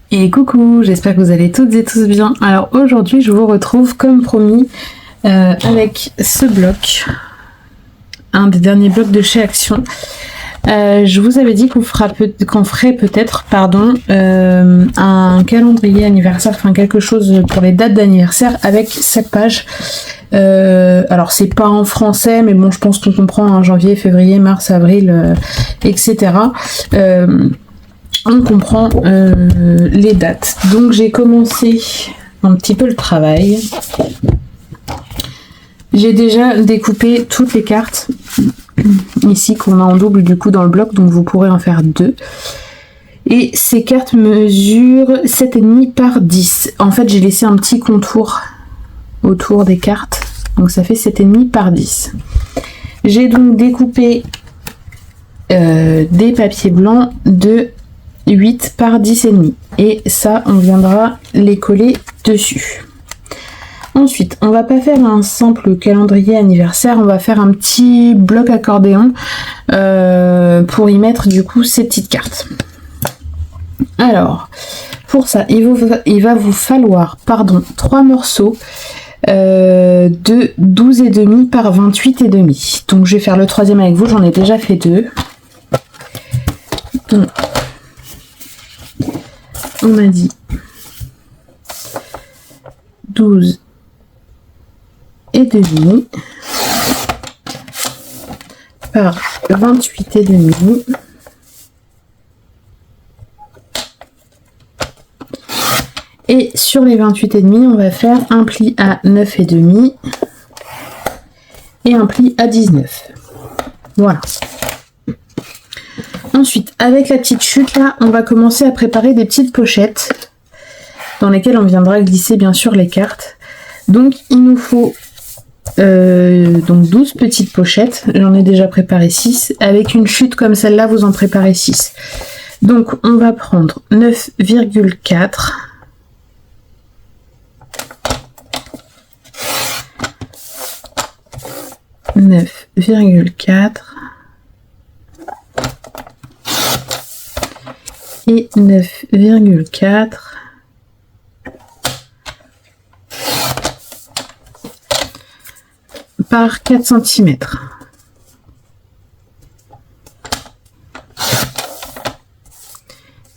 Et coucou, j'espère que vous allez toutes et tous bien. Alors aujourd'hui je vous retrouve comme promis avec ce bloc, un des derniers blocs de chez Action. Je vous avais dit qu'on ferait peut-être un calendrier anniversaire, enfin quelque chose pour les dates d'anniversaire avec 7 pages. Alors c'est pas en français, mais bon je pense qu'on comprend, hein, janvier, février, mars, avril, etc. On comprend les dates. Donc j'ai commencé un petit peu le travail. J'ai déjà découpé toutes les cartes ici qu'on a en double du coup dans le bloc, donc vous pourrez en faire 2. Et ces cartes mesurent 7,5 par 10. En fait j'ai laissé un petit contour autour des cartes, donc ça fait 7,5 par 10. J'ai donc découpé des papiers blancs de 8 par 10,5 et ça on viendra les coller dessus. Ensuite on va pas faire un simple calendrier anniversaire, on va faire un petit bloc accordéon pour y mettre du coup ces petites cartes. Alors pour ça il va vous falloir 3 morceaux de 12,5 par 28,5. Donc je vais faire le troisième avec vous, j'en ai déjà fait 2. Donc on m'a dit 12,5 par 28,5. Et sur les 28,5, on va faire un pli à 9,5 et un pli à 19. Voilà. Ensuite, avec la petite chute là, on va commencer à préparer des petites pochettes dans lesquelles on viendra glisser bien sûr les cartes. Donc il nous faut donc 12 petites pochettes. J'en ai déjà préparé 6. Avec une chute comme celle-là, vous en préparez 6. Donc on va prendre 9,4. Et 9,4 par 4 cm.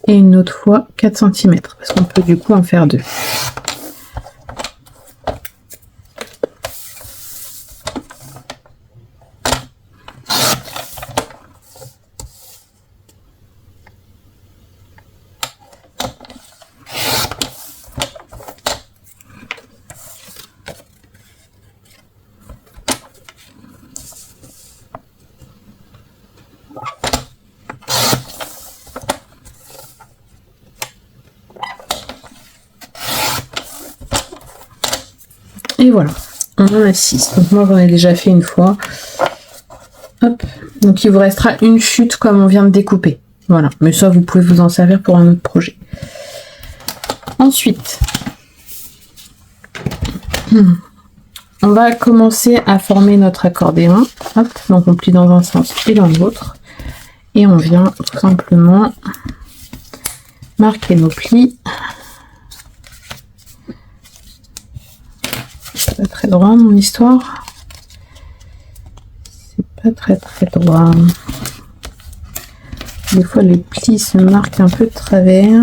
Et une autre fois 4 cm, parce qu'on peut du coup en faire 2. Et voilà, on en a 6. Donc moi j'en ai déjà fait une fois. Hop. Donc il vous restera une chute comme on vient de découper. Voilà, mais ça vous pouvez vous en servir pour un autre projet. Ensuite, on va commencer à former notre accordéon. Hop, donc on plie dans un sens et dans l'autre. Et on vient tout simplement marquer nos plis. C'est pas très droit mon histoire. C'est pas très droit. Des fois les plis se marquent un peu de travers.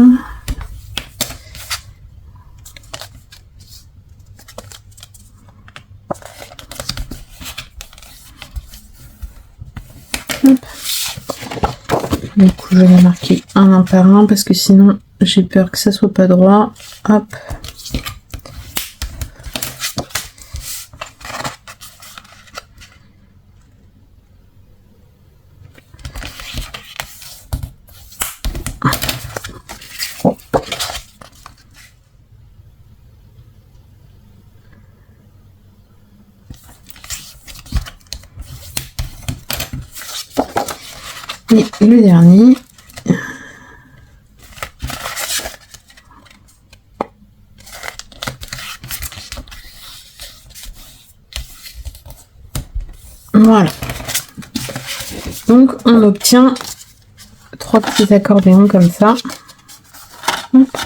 Hop. Du coup je vais marquer un par un parce que sinon j'ai peur que ça soit pas droit. Hop. Et le dernier, voilà. Donc on obtient 3 petits accordéons comme ça. Hop.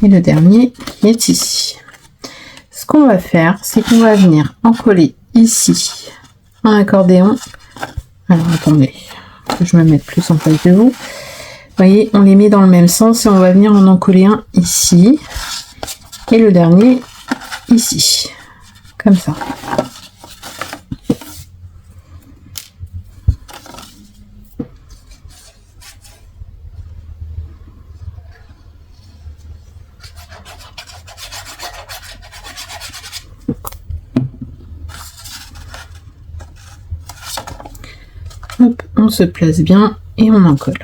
Et le dernier qui est ici. Ce qu'on va faire, c'est qu'on va venir en coller ici un accordéon. Alors attendez, que je me mette plus en face de vous. Vous voyez, on les met dans le même sens et on va venir en coller un ici. Et le dernier ici. Comme ça. Hop, on se place bien et on en colle.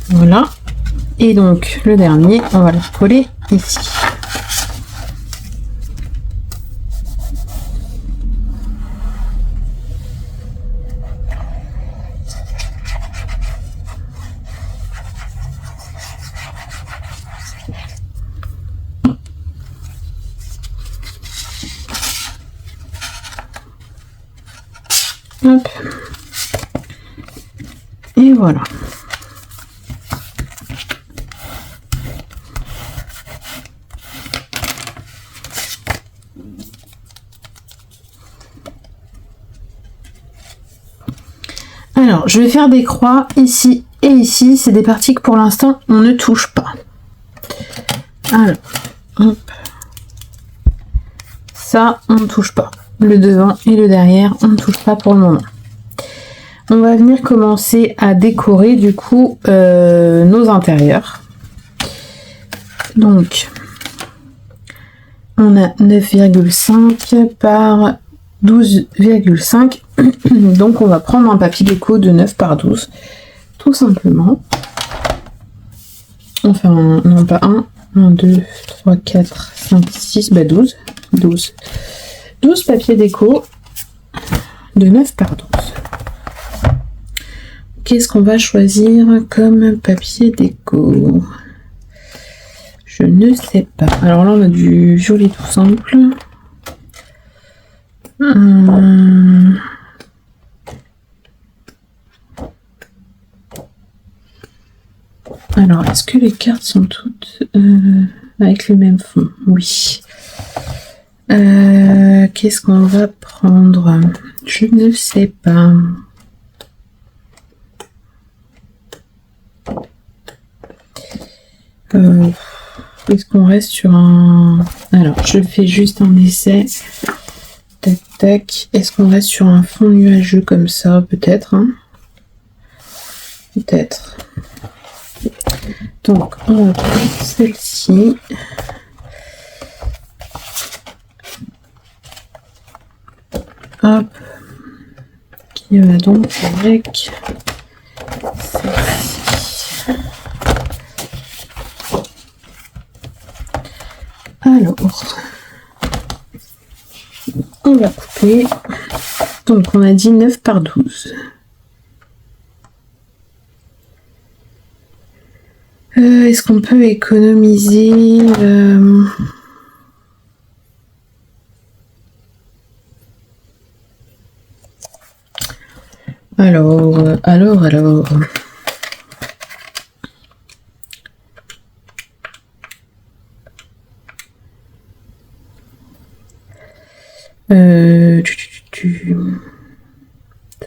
Voilà. Et donc le dernier, on va le coller ici. Hop. Et voilà. Alors, je vais faire des croix ici et ici. C'est des parties que pour l'instant, on ne touche pas. Alors, hop. Ça, on ne touche pas. Le devant et le derrière, on ne touche pas pour le moment. On va venir commencer à décorer du coup nos intérieurs. Donc, on a 9,5 par 12,5. Donc, on va prendre un papier déco de 9 par 12. Tout simplement. Enfin, non pas 1, 2, 3, 4, 5, 6, 12. 12 papiers déco de 9 par 12. Qu'est-ce qu'on va choisir comme papier déco? Je ne sais pas. Alors là, on a du violet tout simple. Alors, est-ce que les cartes sont toutes avec le même fond? Oui. Qu'est-ce qu'on va prendre? Je ne sais pas. Est-ce qu'on reste sur un... Alors, je fais juste un essai. Tac, tac. Est-ce qu'on reste sur un fond nuageux comme ça? Peut-être. Hein, peut-être. Donc, on va prendre celle-ci. Hop. Qui va donc avec celle-ci. Alors, on va couper. Donc, on a dit 9 par 12. Est-ce qu'on peut économiser Alors.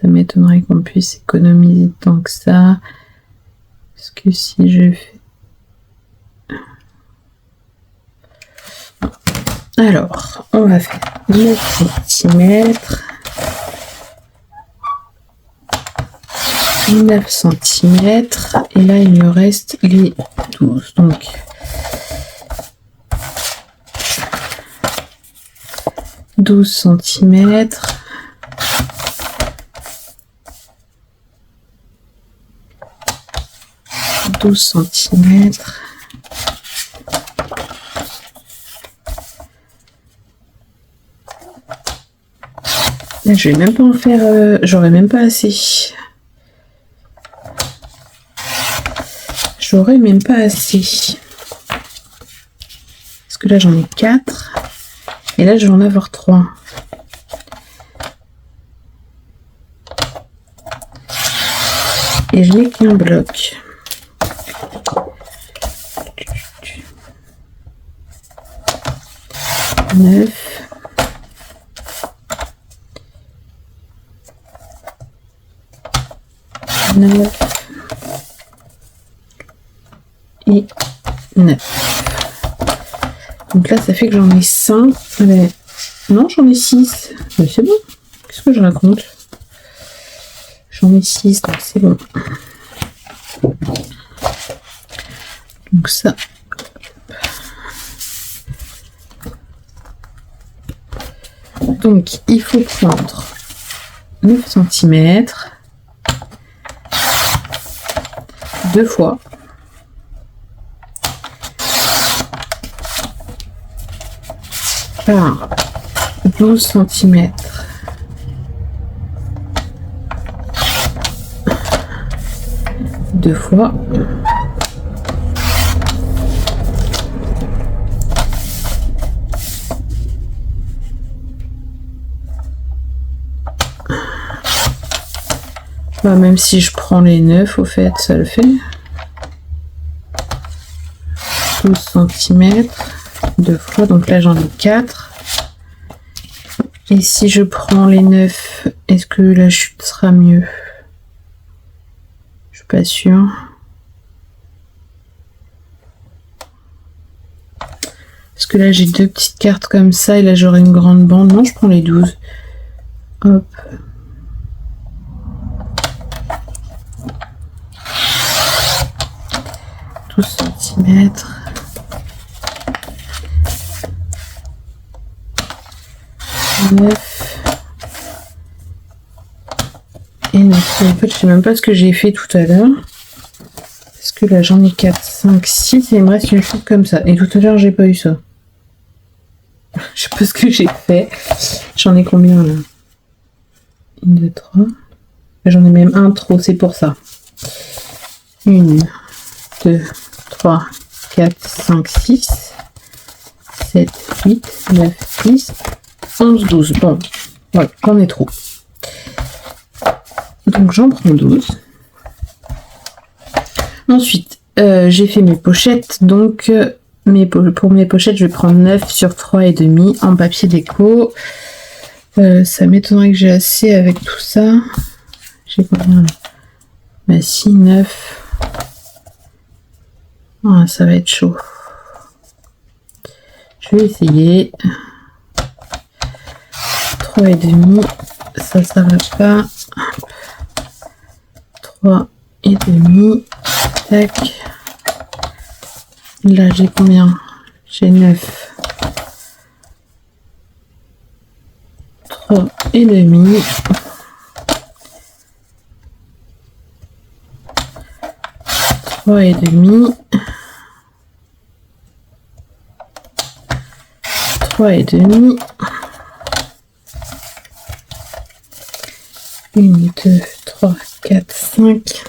Ça m'étonnerait qu'on puisse économiser tant que ça. Parce que si je fais... Alors, on va faire 9 cm. 9 cm. Et là, il me reste les 12. Donc, « 12 cm. « 12 cm. » Là, je vais même pas en faire... j'aurais même pas assez. J'aurais même pas assez. Parce que là j'en ai 4. Et là je vais en avoir 3. Et je n'ai qu'un bloc. 9. 9 et 9. Donc là ça fait que j'en ai 5. Mais... non, j'en ai 6. Mais c'est bon. Qu'est-ce que je raconte? J'en ai 6, donc c'est bon. Donc ça. Donc il faut prendre 9 cm 2 fois. Par 12 cm. Deux fois. Bah, même si je prends les 9, au fait, ça le fait. 12 cm, deux fois, donc là j'en ai 4. Et si je prends les 9, est-ce que la chute sera mieux? Je suis pas sûre. Parce que là j'ai 2 petites cartes comme ça et là j'aurai une grande bande. Non, je prends les 12. Hop. Centimètres. 9 et 9. En fait, je sais même pas ce que j'ai fait tout à l'heure. Parce que là, j'en ai 4, 5, 6 et il me reste une chute comme ça. Et tout à l'heure, j'ai pas eu ça. Je sais pas ce que j'ai fait. J'en ai combien là? 1, 2, 3. J'en ai même un trop, c'est pour ça. 1, 2, 3, 4, 5, 6, 7, 8, 9, 10, 11, 12. Bon, voilà, j'en ai trop. Donc j'en prends 12. Ensuite, j'ai fait mes pochettes. Donc, pour mes pochettes, je vais prendre 9 sur 3,5 en papier déco. Ça m'étonnerait que j'ai assez avec tout ça. J'ai combien là? Bah si, 9. Ah, ça va être chaud. Je vais essayer. 3,5. Ça va pas. 3,5. Tac. Là, j'ai combien? J'ai 9. 3,5. 3,5. 3,5. 1, 2, 3, 4, 5.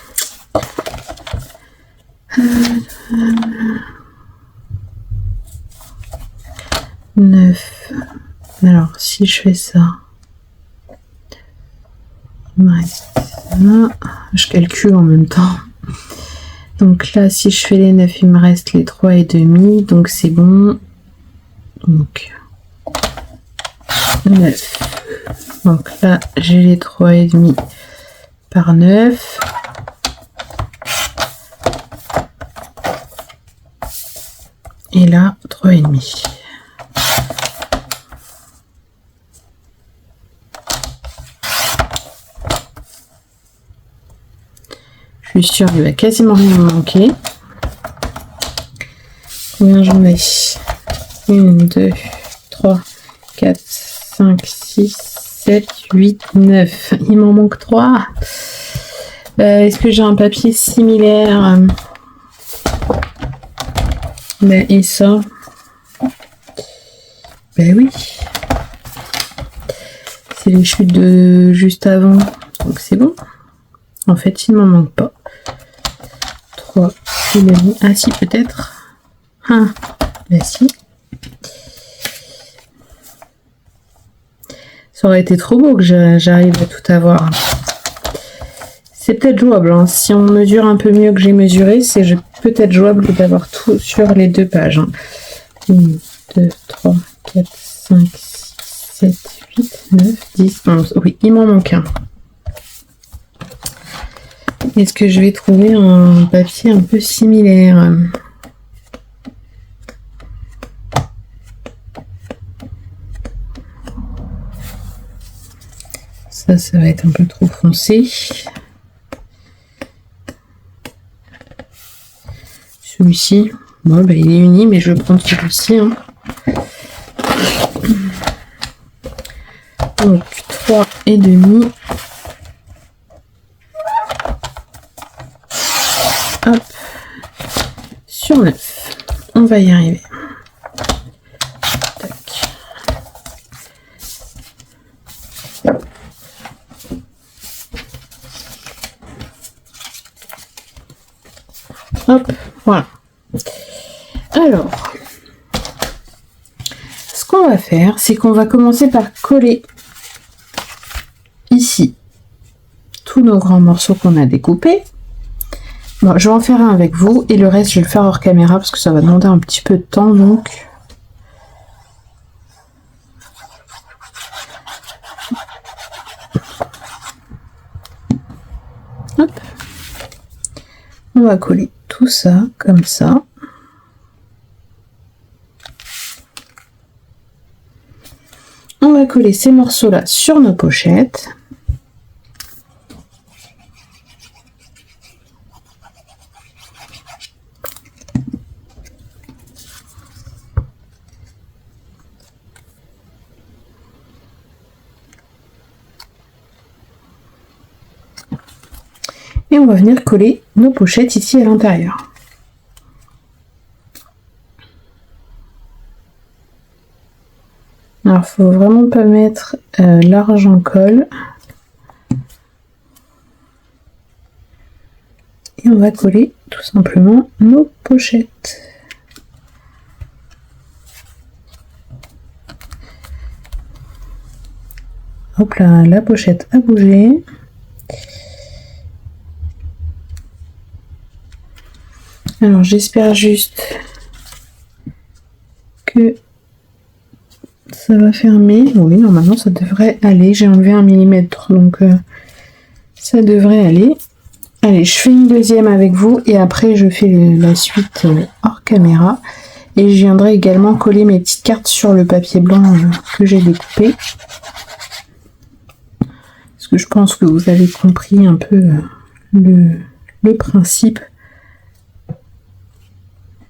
9. Alors, si je fais ça, il me reste ça. Je calcule en même temps. Donc là, si je fais les 9, il me reste les 3,5. Donc c'est bon. Donc 9. Donc là, j'ai les 3,5 par 9. Et là, 3,5. Je suis sûre qu'il va quasiment rien me manquer. Combien j'en ai? 1, 2, 3, 4, 5, 6, 7, 8, 9. Il m'en manque 3. Est-ce que j'ai un papier similaire? Et ça? Oui. C'est les chutes de juste avant. Donc c'est bon. En fait, il ne m'en manque pas. 3, 3,5. Ah si, peut-être. Ah, si. Ça aurait été trop beau que j'arrive à tout avoir. C'est peut-être jouable, hein. Si on mesure un peu mieux que j'ai mesuré, c'est peut-être jouable d'avoir tout sur les 2 pages. 1, 2, 3, 4, 5, 6, 7, 8, 9, 10, 11. Oui, il m'en manque un. Est-ce que je vais trouver un papier un peu similaire? Ça va être un peu trop foncé. Celui-ci, bon, bah, il est uni, mais je vais prendre celui-ci. Hein. Donc 3,5. Hop. Sur 9. On va y arriver. Tac. Hop, voilà. Alors, ce qu'on va faire, c'est qu'on va commencer par coller ici tous nos grands morceaux qu'on a découpés. Bon, je vais en faire un avec vous et le reste, je vais le faire hors caméra parce que ça va demander un petit peu de temps, donc. Hop. On va coller tout ça comme ça. On va coller ces morceaux-là sur nos pochettes. Et on va venir coller nos pochettes ici à l'intérieur. Alors, faut vraiment pas mettre l'argent colle. Et on va coller tout simplement nos pochettes. Hop là, la pochette a bougé. Alors j'espère juste que ça va fermer. Oui, normalement ça devrait aller. J'ai enlevé 1 mm, donc ça devrait aller. Allez, je fais une deuxième avec vous et après je fais la suite hors caméra. Et je viendrai également coller mes petites cartes sur le papier blanc que j'ai découpé. Parce que je pense que vous avez compris un peu le principe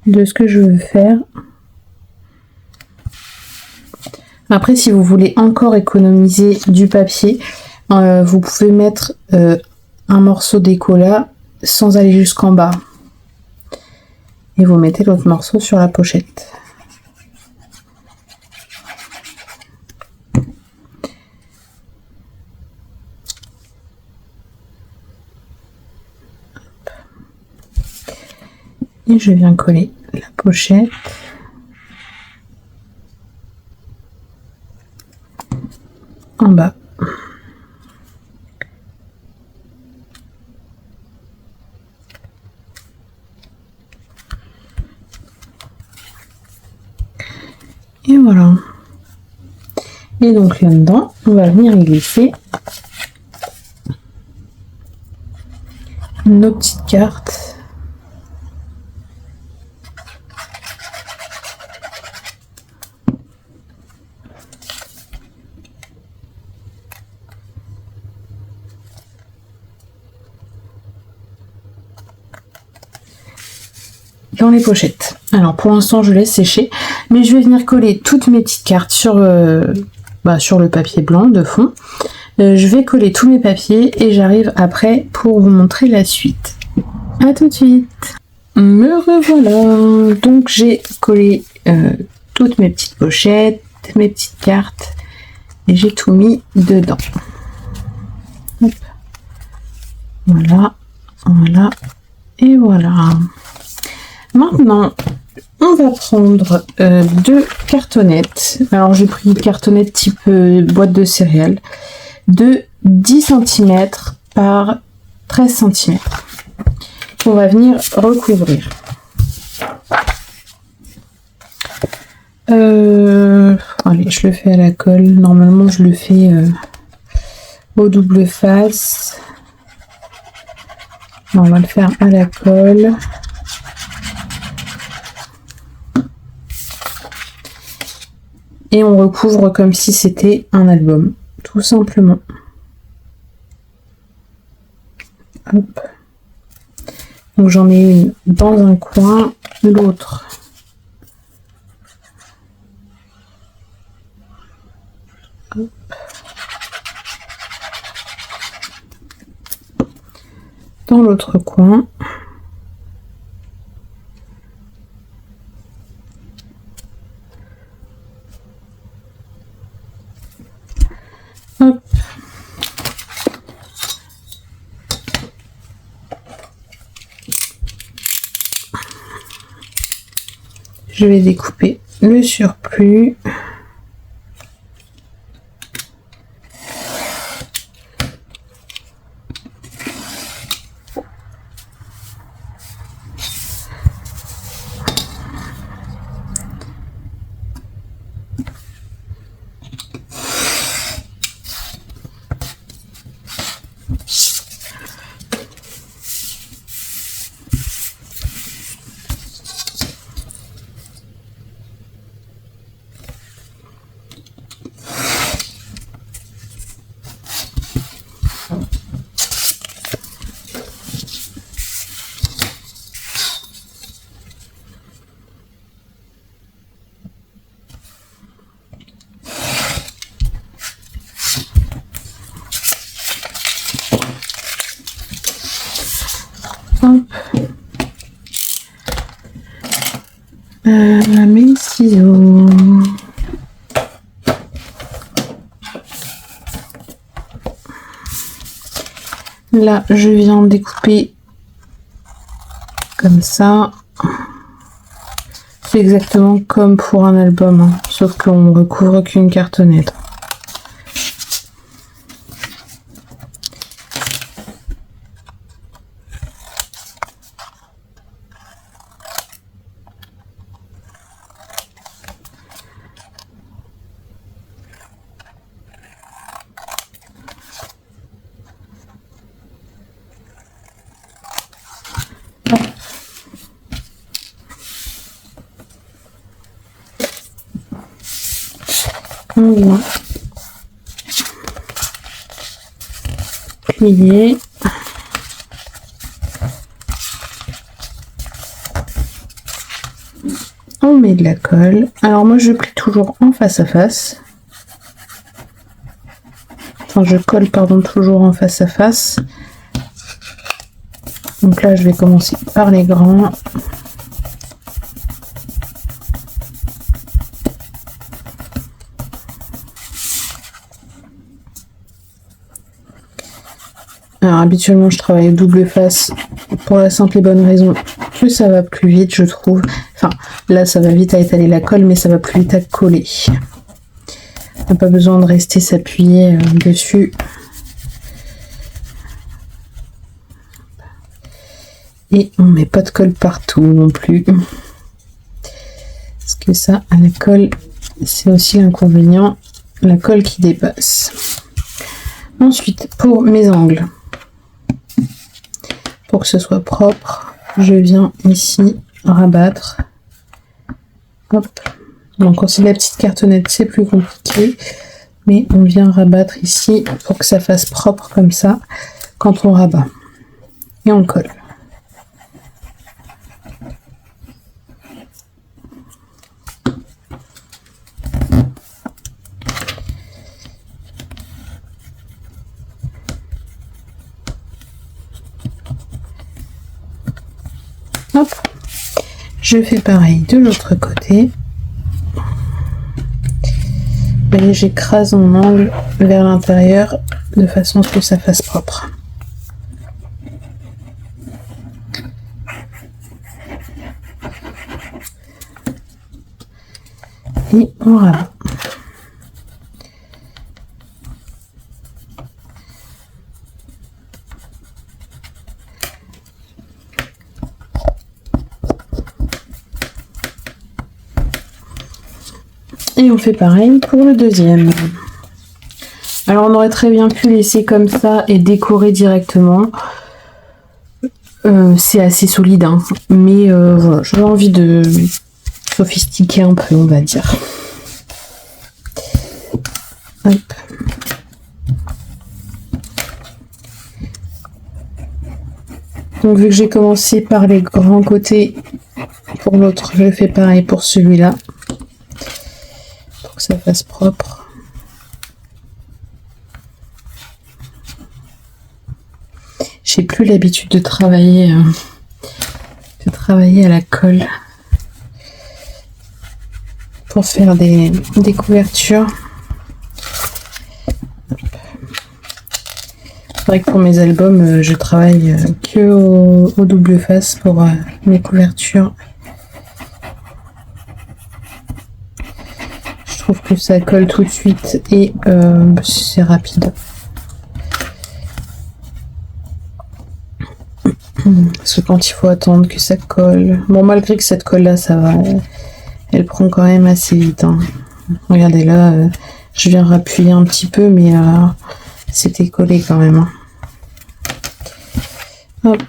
de ce que je veux faire. Après, si vous voulez encore économiser du papier, vous pouvez mettre un morceau d'écola sans aller jusqu'en bas. Et vous mettez l'autre morceau sur la pochette. Et je viens coller la pochette. En bas. Et voilà. Et donc là-dedans, on va venir y glisser nos petites cartes. Dans les pochettes. Alors pour l'instant je laisse sécher, mais je vais venir coller toutes mes petites cartes sur le papier blanc de fond. Je vais coller tous mes papiers et j'arrive après pour vous montrer la suite. À tout de suite. Me revoilà. Donc j'ai collé toutes mes petites pochettes, mes petites cartes et j'ai tout mis dedans. Hop. Voilà, voilà et voilà. Maintenant, on va prendre 2 cartonnettes. Alors j'ai pris une cartonnette type boîte de céréales de 10 cm par 13 cm. On va venir recouvrir. Allez, je le fais à la colle. Normalement, je le fais au double face. On va le faire à la colle. Et on recouvre comme si c'était un album, tout simplement. Hop. Donc j'en ai une dans un coin, l'autre dans l'autre coin. Hop. Je vais découper le surplus. Mes ciseaux. Là, je viens découper comme ça. C'est exactement comme pour un album, hein, sauf qu'on ne recouvre qu'une cartonnette. On vient plier. On met de la colle. Alors moi je plie toujours en face à face. Enfin je colle pardon toujours en face à face. Donc là je vais commencer par les grands. Alors habituellement je travaille double face pour la simple et bonne raison que ça va plus vite je trouve. Enfin là ça va vite à étaler la colle mais ça va plus vite à coller. On n'a pas besoin de rester s'appuyer dessus. Et on met pas de colle partout non plus. Parce que ça à la colle c'est aussi l'inconvénient, la colle qui dépasse. Ensuite pour mes angles. Pour que ce soit propre, je viens ici rabattre. Hop. Donc quand c'est de la petite cartonnette, c'est plus compliqué. Mais on vient rabattre ici pour que ça fasse propre comme ça quand on rabat. Et on colle. Hop. Je fais pareil de l'autre côté. Et j'écrase mon angle vers l'intérieur de façon à ce que ça fasse propre. et on rabat. Et on fait pareil pour le deuxième. Alors on aurait très bien pu laisser comme ça et décorer directement. C'est assez solide, hein. Mais voilà, j'avais envie de sophistiquer un peu, on va dire. Hop. Donc vu que j'ai commencé par les grands côtés pour l'autre, je fais pareil pour celui-là. Pour que ça fasse propre. J'ai plus l'habitude de travailler à la colle pour faire des couvertures. C'est vrai que pour mes albums, je travaille que au double face pour mes couvertures. Je trouve que ça colle tout de suite et c'est rapide. Parce que quand il faut attendre que ça colle... Bon, malgré que cette colle-là, ça va. Elle prend quand même assez vite. Hein. Regardez là, je viens rappuyer un petit peu, mais c'était collé quand même. Hein. Hop.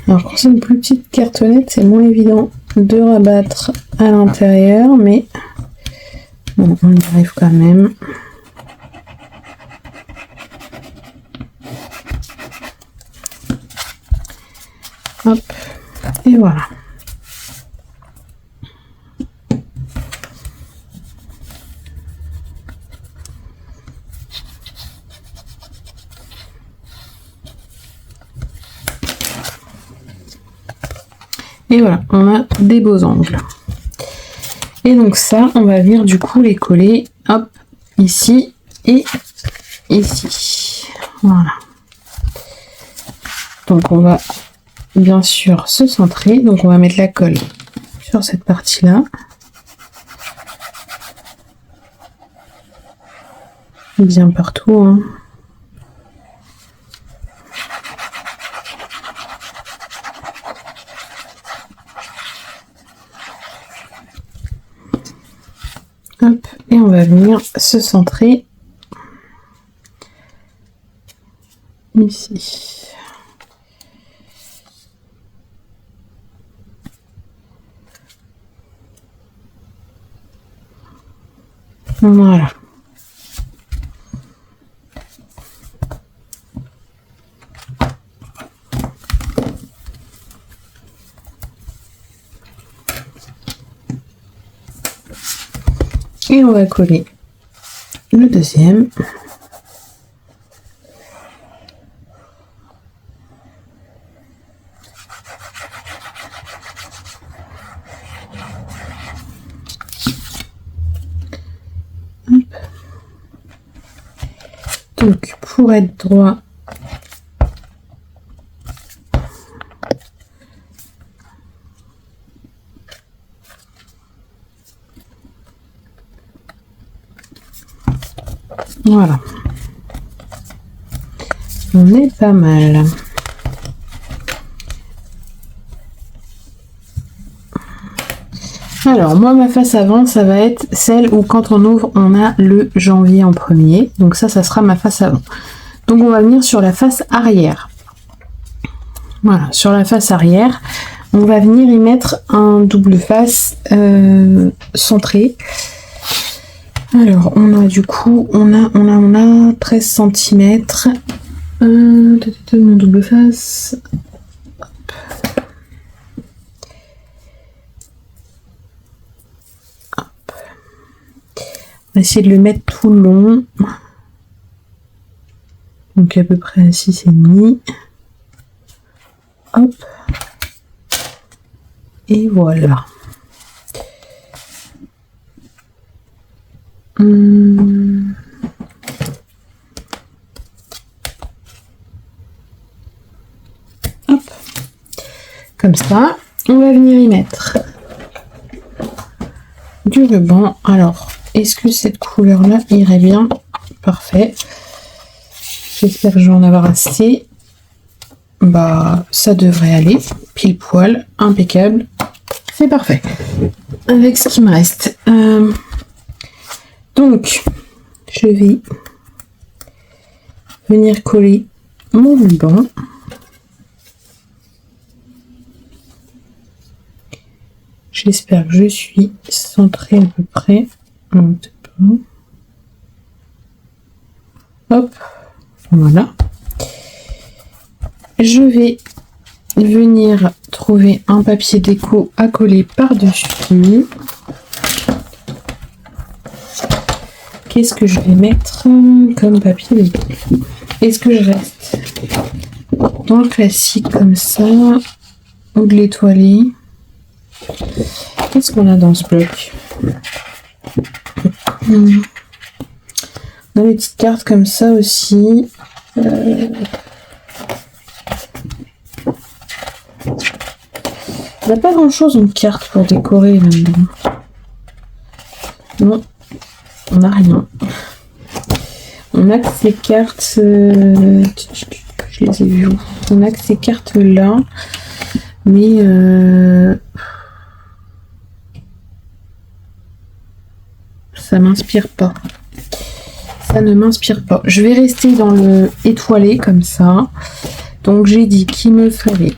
Alors quand c'est une plus petite cartonnette, c'est moins évident de rabattre à l'intérieur, mais bon, on y arrive quand même. Hop, et voilà. Et voilà, on a des beaux angles. Et donc ça, on va venir du coup les coller, hop, ici et ici. Voilà. Donc on va bien sûr se centrer. Donc on va mettre la colle sur cette partie-là. Bien partout, hein. Hop, et on va venir se centrer ici. Voilà. Et on va coller le deuxième. Hop. Donc pour être droit, voilà, on est pas mal. Alors moi ma face avant ça va être celle où quand on ouvre on a le janvier en premier, donc ça sera ma face avant. Donc on va venir sur la face arrière. Voilà, sur la face arrière on va venir y mettre un double face centré. Alors, on a du coup, on a 13 cm. Mon double face. Hop. On va essayer de le mettre tout long. Donc à peu près à 6,5. Hop. Et voilà. Hop. Comme ça, on va venir y mettre du ruban. Alors, est-ce que cette couleur-là irait bien? Parfait. J'espère que je vais en avoir assez. Bah, ça devrait aller. Pile poil, impeccable. C'est parfait. Avec ce qui me reste. Donc, je vais venir coller mon ruban. J'espère que je suis centrée à peu près. Hop, voilà. Je vais venir trouver un papier déco à coller par-dessus. Qu'est-ce que je vais mettre comme papier déco? Est-ce que je reste dans le classique comme ça ou de l'étoilé? Qu'est-ce qu'on a dans ce bloc? On a des petites cartes comme ça aussi. Il n'y a pas grand chose en carte pour décorer là-dedans. Non, on n'a rien. On a que ces cartes. Je les ai vues. On a que ces cartes là. Mais ça m'inspire pas. Ça ne m'inspire pas. Je vais rester dans le étoilé comme ça. Donc j'ai dit qu'il me fallait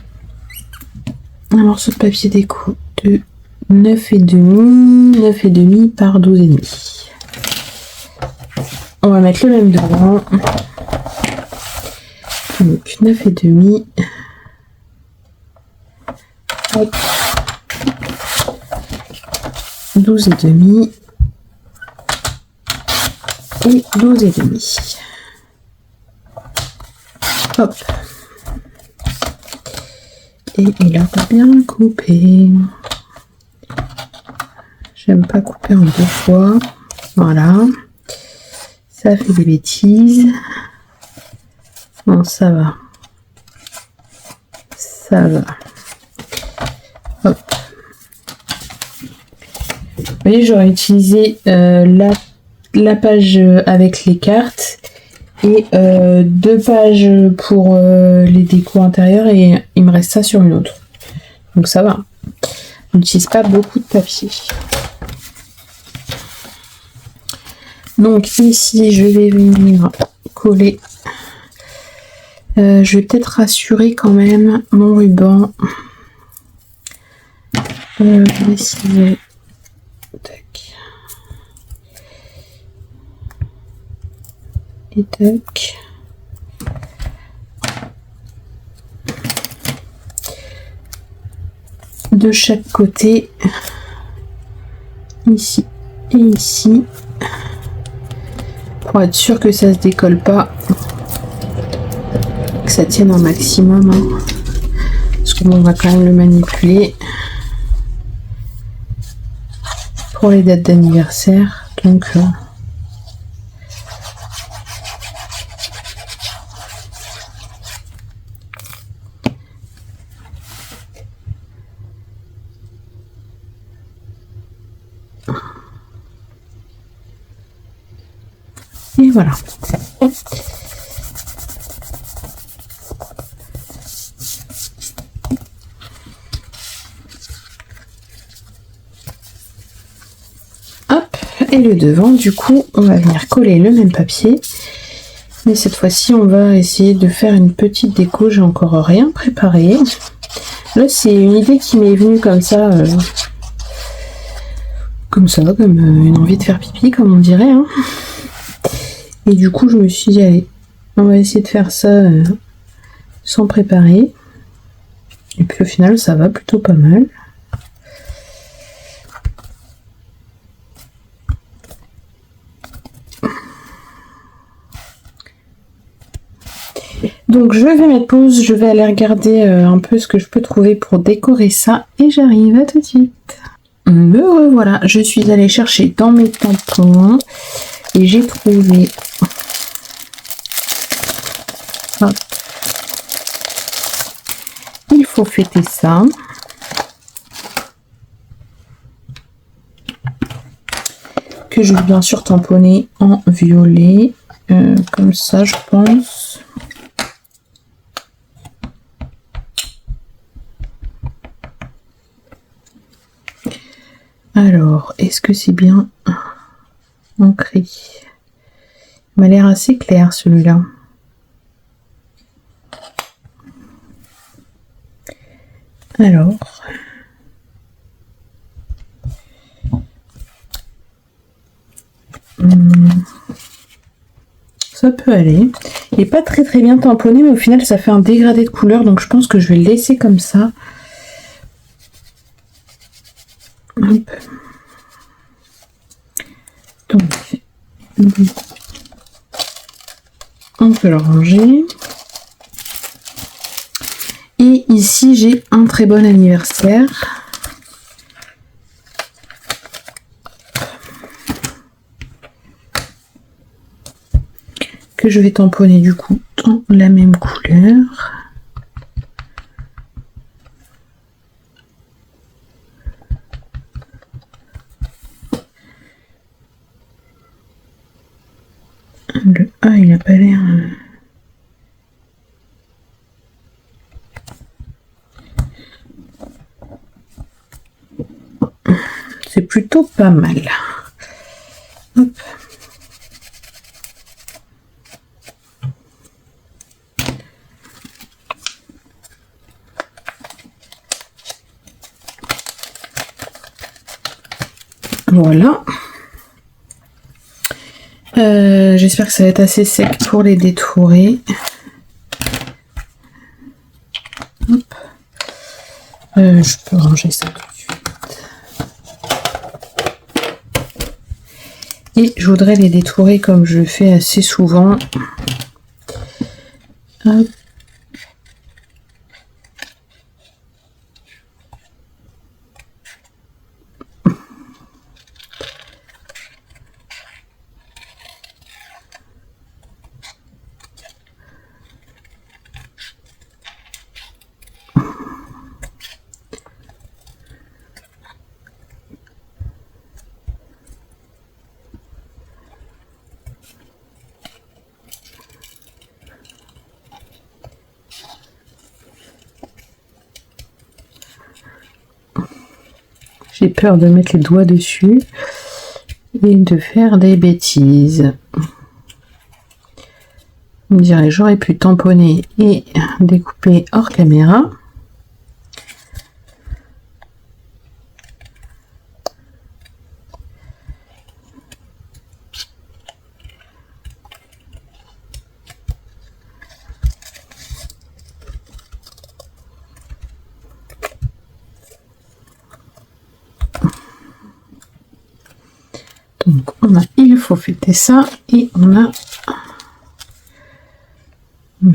un morceau de papier déco de 9,5 par 12,5. On va mettre le même devant. Donc 9,5. Hop. 12,5. Et 12,5. Hop. Et il a bien coupé. J'aime pas couper en deux fois. Voilà. Ça fait des bêtises. Bon, ça va. Ça va. Hop. Vous voyez, j'aurais utilisé la page avec les cartes et 2 pages pour les décos intérieurs et il me reste ça sur une autre. Donc ça va. On n'utilise pas beaucoup de papier. Donc ici, je vais venir coller. Je vais peut-être rassurer quand même mon ruban. Je vais essayer. Tac. Et tac. De chaque côté. Ici et ici. Pour être sûr que ça se décolle pas. Que ça tienne un maximum. Hein. Parce que bon, on va quand même le manipuler. Pour les dates d'anniversaire. Donc... Et voilà. Hop, et le devant, du coup, on va venir coller le même papier. Mais cette fois-ci, on va essayer de faire une petite déco. J'ai encore rien préparé. Là, c'est une idée qui m'est venue comme ça. Comme ça, comme une envie de faire pipi, comme on dirait. Hein. Et du coup, je me suis dit, allez, on va essayer de faire ça sans préparer. Et puis au final, ça va plutôt pas mal. Donc je vais mettre pause, je vais aller regarder un peu ce que je peux trouver pour décorer ça et j'arrive à tout de suite. Me revoilà, je suis allée chercher dans mes tampons et j'ai trouvé il faut fêter ça. Que je vais bien sûr tamponner en violet, comme ça je pense. Alors, est-ce que c'est bien ancré? Il m'a l'air assez clair celui-là. Alors, ça peut aller. Il n'est pas très bien tamponné, mais au final ça fait un dégradé de couleur, donc je pense que je vais le laisser comme ça. Hop. Donc, on peut le ranger. Et ici, j'ai un très bon anniversaire. Que je vais tamponner du coup dans la même couleur. Le A, il n'a pas l'air... C'est plutôt pas mal. Hop. Voilà. J'espère que ça va être assez sec pour les détourer. Hop. Je peux ranger ça tout de suite. Et je voudrais les détourer comme je le fais assez souvent. Hop. J'ai peur de mettre les doigts dessus et de faire des bêtises. Vous me direz, j'aurais pu tamponner et découper hors caméra. Donc on a il faut fêter ça et on a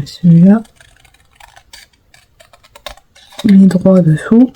celui-là les droits dessous.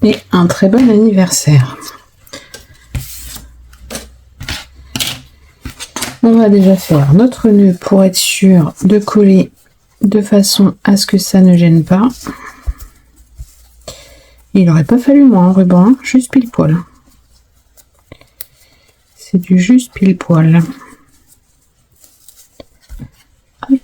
Et un très bon anniversaire. On va déjà faire notre nœud pour être sûr de coller de façon à ce que ça ne gêne pas. Il aurait pas fallu moins, ruban, hein, juste pile poil. C'est du juste pile poil. Hop.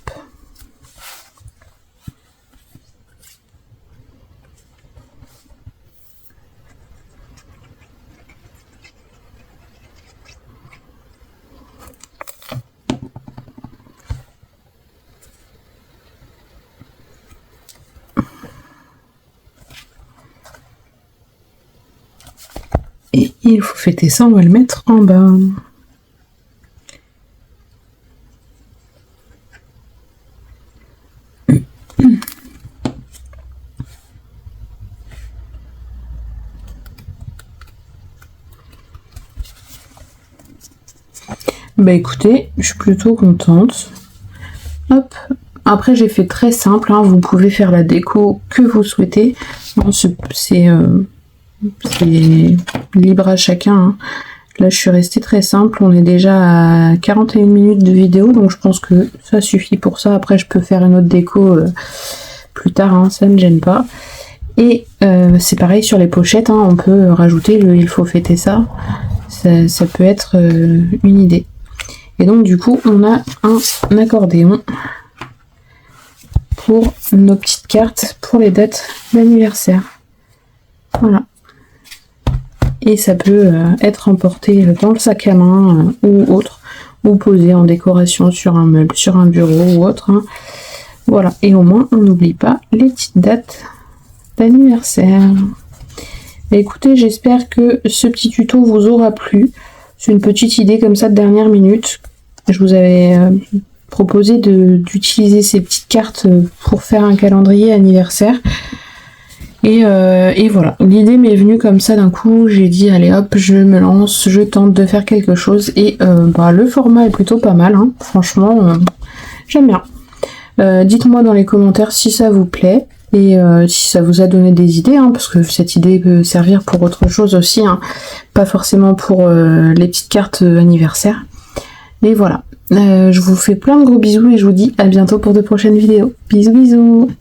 Et il faut fêter ça, on va le mettre en bas. Bah écoutez, je suis plutôt contente. Hop. Après j'ai fait très simple, hein. Vous pouvez faire la déco que vous souhaitez. C'est libre à chacun, hein. Là je suis restée très simple, on est déjà à 41 minutes de vidéo, donc je pense que ça suffit pour ça. Après je peux faire une autre déco plus tard, hein, ça ne gêne pas. Et c'est pareil sur les pochettes, hein, on peut rajouter le il faut fêter ça, ça peut être une idée. Et donc du coup on a un accordéon pour nos petites cartes pour les dates d'anniversaire. Voilà. Et ça peut être emporté dans le sac à main ou autre, ou posé en décoration sur un meuble, sur un bureau ou autre, hein. Voilà, et au moins on n'oublie pas les petites dates d'anniversaire. Écoutez, j'espère que ce petit tuto vous aura plu. C'est une petite idée comme ça de dernière minute. Je vous avais proposé d'utiliser ces petites cartes pour faire un calendrier anniversaire. Et voilà, l'idée m'est venue comme ça d'un coup, j'ai dit allez hop, je me lance, je tente de faire quelque chose. Et le format est plutôt pas mal, hein. Franchement, j'aime bien. Dites-moi dans les commentaires si ça vous plaît. Et si ça vous a donné des idées, hein, parce que cette idée peut servir pour autre chose aussi, hein, pas forcément pour les petites cartes anniversaire. Et voilà, je vous fais plein de gros bisous et je vous dis à bientôt pour de prochaines vidéos. Bisous bisous.